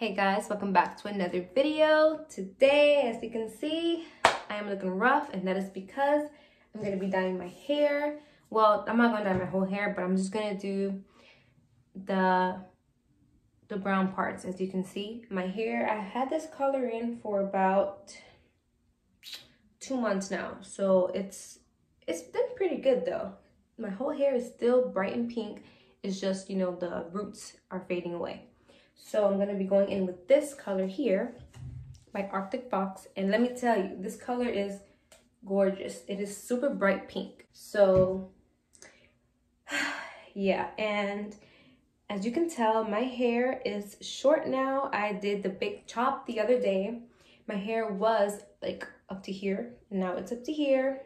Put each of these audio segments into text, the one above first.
Hey guys, welcome back to another video. Today, as you can see, I am looking rough, and that is because I'm going to be dyeing my hair. Well, I'm not going to dye my whole hair, but I'm just going to do the brown parts. As you can see, my hair, I had this color in for about 2 months now, so it's been pretty good though. My whole hair is still bright and pink. It's just, you know, the roots are fading away. So I'm going to be going in with this color here by Arctic Fox, and let me tell you, this color is gorgeous. It is super bright pink. So yeah, and as you can tell, my hair is short now. I did the big chop the other day. My hair was like up to here, and now it's up to here.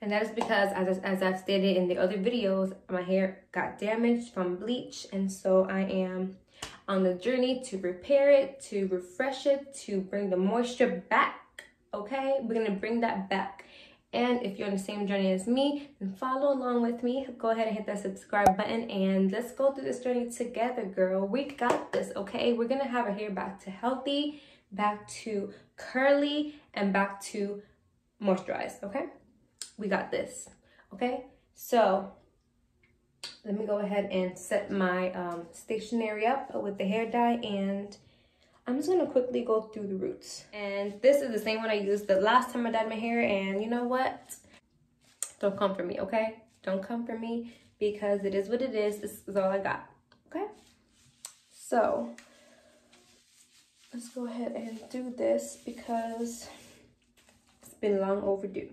And that is because, as I've stated in the other videos, my hair got damaged from bleach, and so I am on the journey to repair it, to refresh it, to bring the moisture back. Okay, we're gonna bring that back. And if you're on the same journey as me, then follow along with me. Go ahead and hit that subscribe button, and let's go through this journey together, girl. We got this. Okay, we're gonna have our hair back to healthy, back to curly, and back to moisturized. Okay, we got this. Okay, so let me go ahead and set my stationery up with the hair dye, and I'm just gonna quickly go through the roots. And this is the same one I used the last time I dyed my hair, and you know what? Don't come for me, okay? Don't come for me, because it is what it is. This is all I got, okay? So let's go ahead and do this because it's been long overdue.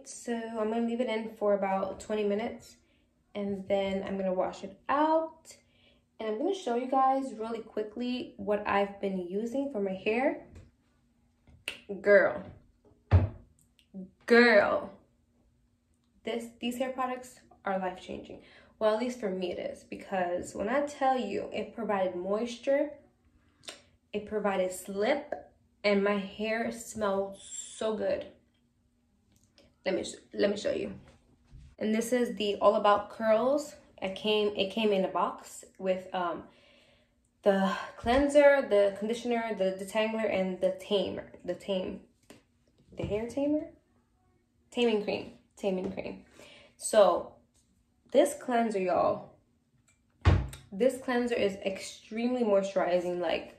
So I'm gonna leave it in for about 20 minutes, and then I'm gonna wash it out, and I'm gonna show you guys really quickly what I've been using for my hair. Girl, these hair products are life-changing. Well, at least for me it is, because when I tell you, it provided moisture, it provided slip, and my hair smelled so good. Let me show you. And this is the All About Curls. It came in a box with the cleanser, the conditioner, the detangler, and the hair tamer, taming cream. So this cleanser, y'all, this cleanser is extremely moisturizing. Like,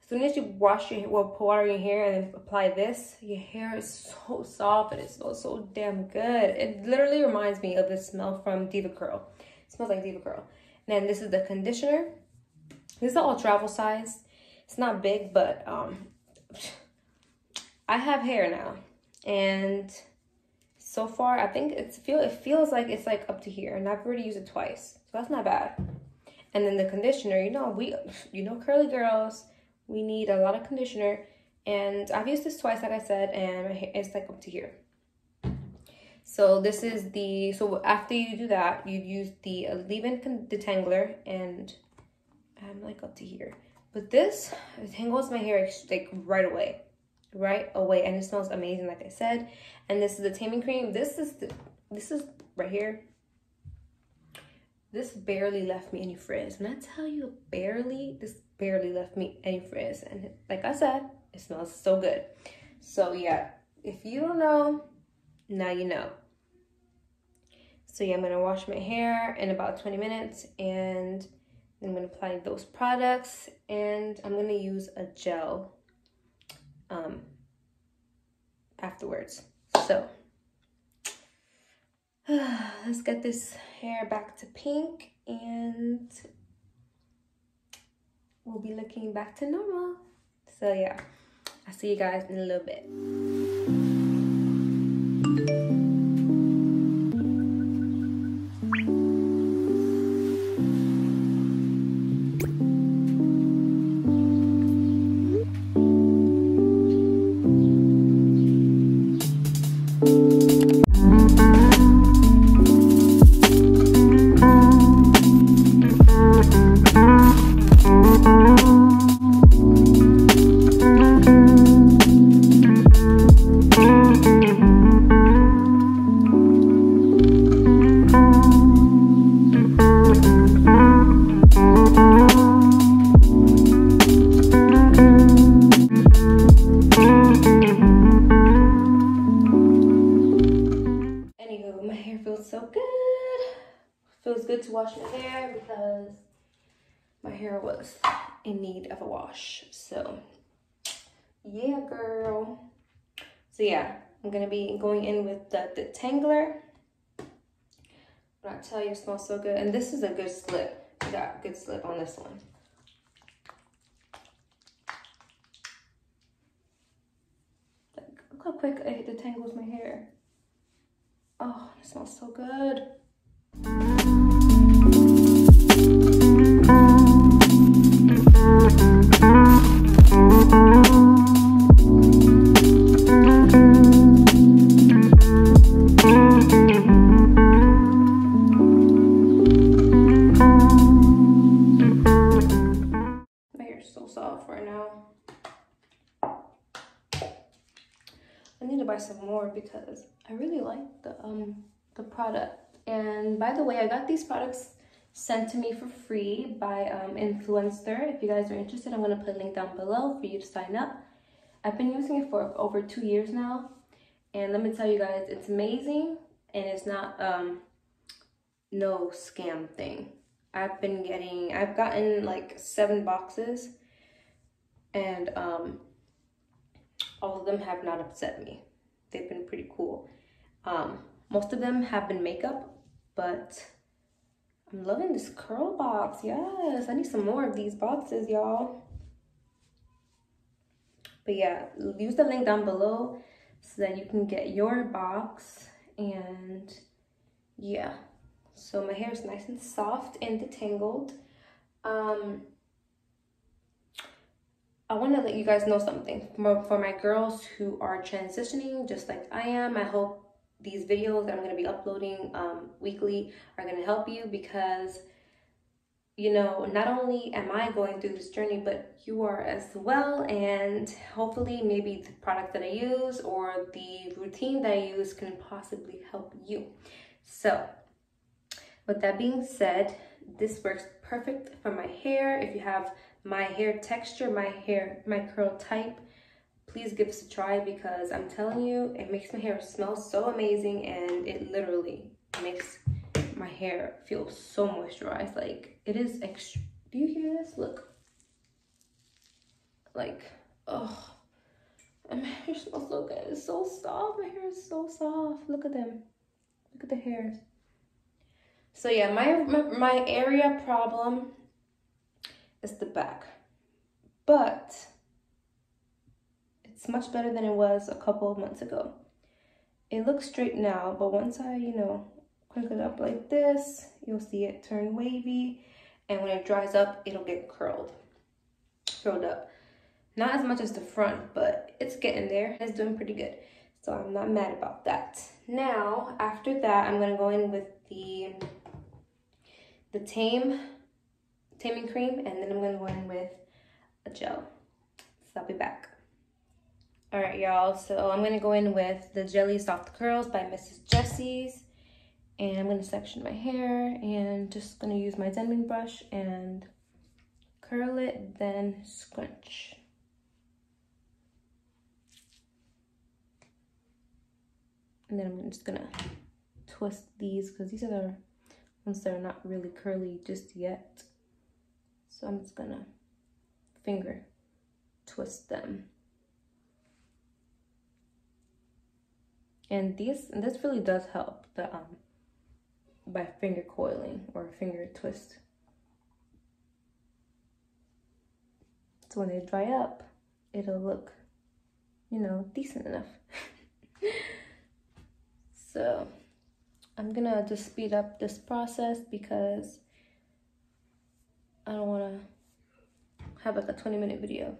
as soon as you wash your hair, well, pour water in your hair and then apply this, your hair is so soft and it smells so damn good. It literally reminds me of the smell from Diva Curl. It smells like Diva Curl. And then this is the conditioner. This is all travel size. It's not big, but I have hair now, and so far I think it feels like it's like up to here, and I've already used it twice, so that's not bad. And then the conditioner, you know, curly girls, we need a lot of conditioner, and I've used this twice, like I said, and my hair, it's like up to here. So this is so after you do that, you use the leave-in detangler, and I'm like up to here. But this detangles my hair like right away, and it smells amazing, like I said. And this is the taming cream. This is right here. This barely left me any frizz. When I tell you this barely left me any frizz. And like I said, it smells so good. So yeah, if you don't know, now you know. So yeah, I'm gonna wash my hair in about 20 minutes, and I'm gonna apply those products, and I'm gonna use a gel afterwards. So let's get this hair back to pink, and we'll be looking back to normal. So yeah, I'll see you guys in a little bit. Feels good to wash my hair because my hair was in need of a wash. So yeah, girl. So yeah, I'm gonna be going in with the detangler. But I tell you, it smells so good. And this is a good slip. You got good slip on this one. Look how quick it detangles my hair. Oh, it smells so good. My hair is so soft right now. I need to buy some more because I really like the product. And by the way, I got these products sent to me for free by Influenster. If you guys are interested, I'm gonna put a link down below for you to sign up. I've been using it for over 2 years now, and let me tell you guys, it's amazing, and it's not no scam thing. I've gotten like 7 boxes, and all of them have not upset me. They've been pretty cool. Most of them have been makeup, but I'm loving this curl box. Yes, I need some more of these boxes, y'all. But yeah, use the link down below so that you can get your box. And yeah, so my hair is nice and soft and detangled. I want to let you guys know something. For my girls who are transitioning just like I am, I hope these videos that I'm going to be uploading weekly are going to help you, because you know, not only am I going through this journey, but you are as well. And hopefully maybe the product that I use or the routine that I use can possibly help you. So with that being said, this works perfect for my hair. If you have my hair texture, my curl type, please give this a try, because I'm telling you, it makes my hair smell so amazing, and it literally makes my hair feels so moisturized. Like, it is extra. Do you hear this? Look, like, oh, and my hair smells so good. It's so soft. My hair is so soft. Look at them. Look at the hairs. So yeah, my area problem is the back, but it's much better than it was a couple of months ago. It looks straight now, but once I, you know, crank it up like this, you'll see it turn wavy, and when it dries up, it'll get curled up. Not as much as the front, but it's getting there. It's doing pretty good, so I'm not mad about that. Now, after that, I'm gonna go in with the taming cream, and then I'm gonna go in with a gel. So I'll be back. All right, y'all, so I'm gonna go in with the Jelly Soft Curls by Mrs. Jessie's. And I'm gonna section my hair and just gonna use my Denman brush and curl it, then scrunch. And then I'm just gonna twist these, because these are the ones that are not really curly just yet. So I'm just gonna finger twist them. And this really does help, by finger coiling or finger twist. So when they dry up, it'll look, you know, decent enough. So I'm gonna just speed up this process because I don't wanna have like a 20-minute video.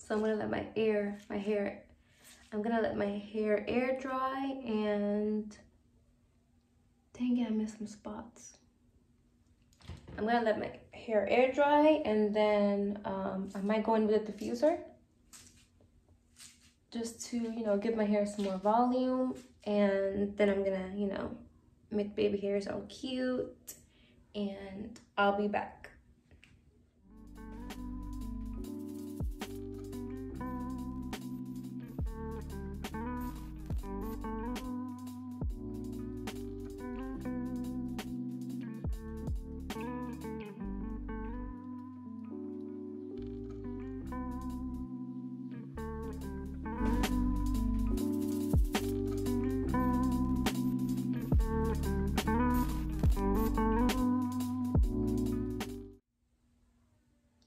So I'm gonna let I'm gonna let my hair air dry, and dang it, I missed some spots. I'm gonna let my hair air dry, and then I might go in with a diffuser just to, you know, give my hair some more volume. And then I'm gonna, you know, make baby hairs all cute, and I'll be back.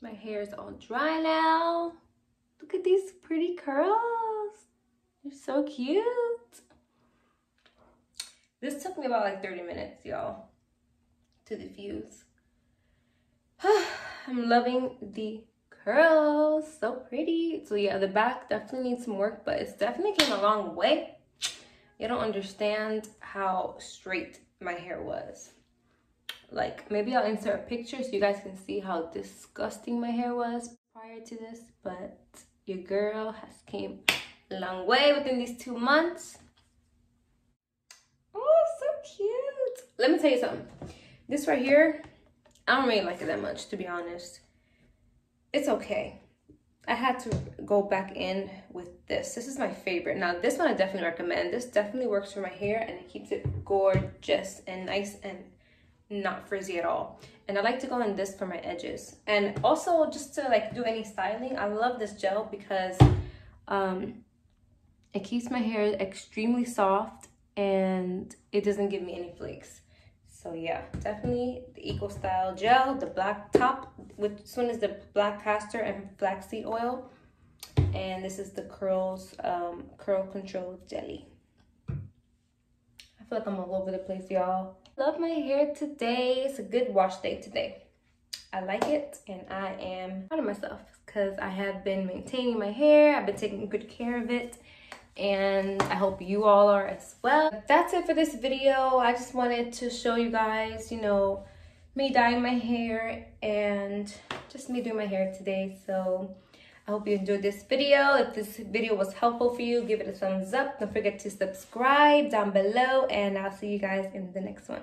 My hair is all dry now. Look at these pretty curls. They're so cute. This took me about like 30 minutes, y'all, to diffuse. I'm loving the curls, so pretty. So yeah, the back definitely needs some work, but it's definitely came a long way. You don't understand how straight my hair was. Like, maybe I'll insert a picture so you guys can see how disgusting my hair was prior to this, but your girl has came a long way within these 2 months. Oh, so cute. Let me tell you something. This right here, I don't really like it that much, to be honest. It's okay. I had to go back in with this. This is my favorite. Now, this one I definitely recommend. This definitely works for my hair, and it keeps it gorgeous and nice and not frizzy at all. And I like to go in this for my edges, and also just to like do any styling. I love this gel because it keeps my hair extremely soft and it doesn't give me any flakes. So yeah, definitely the Eco Style gel, the black top, which one is the black castor and flaxseed oil, and this is the curl control jelly. I feel like I'm all over the place, y'all. Love my hair today. It's a good wash day today. I like it, and I am proud of myself because I have been maintaining my hair. I've been taking good care of it, and I hope you all are as well. That's it for this video. I just wanted to show you guys, you know, me dyeing my hair and just me doing my hair today. So I hope you enjoyed this video. If this video was helpful for you, give it a thumbs up. Don't forget to subscribe down below, and I'll see you guys in the next one.